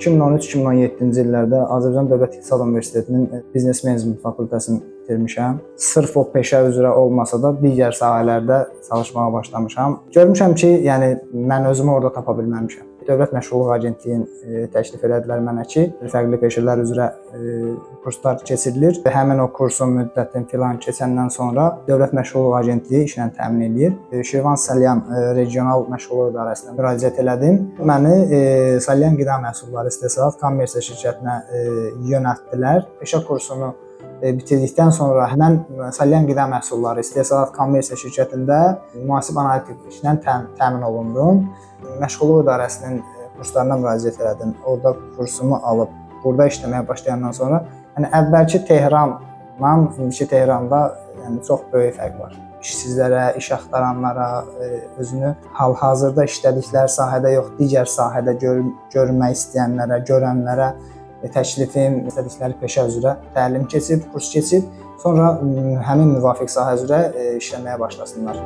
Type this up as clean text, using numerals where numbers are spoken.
2013-2017-ci illərdə Azərbaycan Dövlət İqtisad Universitetinin Biznes Menecment fakültəsini bitirmişəm. Sırf o peşə üzrə olmasa da digər sahələrdə çalışmağa başlamışam. Görmüşəm ki, yəni mən özümü orada tapa bilməmişəm. Dövlət Məşğulluq Agentliyinin təklif elədilər mənə ki, fərqli peşələr üzrə kurslar keçirilir və həmin o kursun müddətini filan keçəndən sonra Dövlət Məşğulluq Agentliyi işlə təmin edir. Şirvan Salyan Regional Məşğulluq İdarəsinə müraciət elədim. Məni Salyan Qida Məhsulları İstehsalat Kommersiya şirkətinə yönəltdilər. Peşə kursunu bitirdikdən sonra mən Salyan Qida Məhsulları İstehsalat Kommersiya şirkətində mühasib analitik işlə təmin olundum. Məşğulluq İdarəsinin kurslarına müraciət elədim. Orada kursumu alıb, burada işləməyə başlayandan sonra əvvəlki Tehranla indiki Tehranda çox böyük fərq var. İşsizlərə, iş axtaranlara, özünü hal-hazırda işlədikləri sahədə yox, digər sahədə görmək istəyənlərə, görənlərə təklifim, istədikləri peşə üzrə təlim keçib, kurs keçib, sonra həmin müvafiq sahə üzrə işləməyə başlasınlar.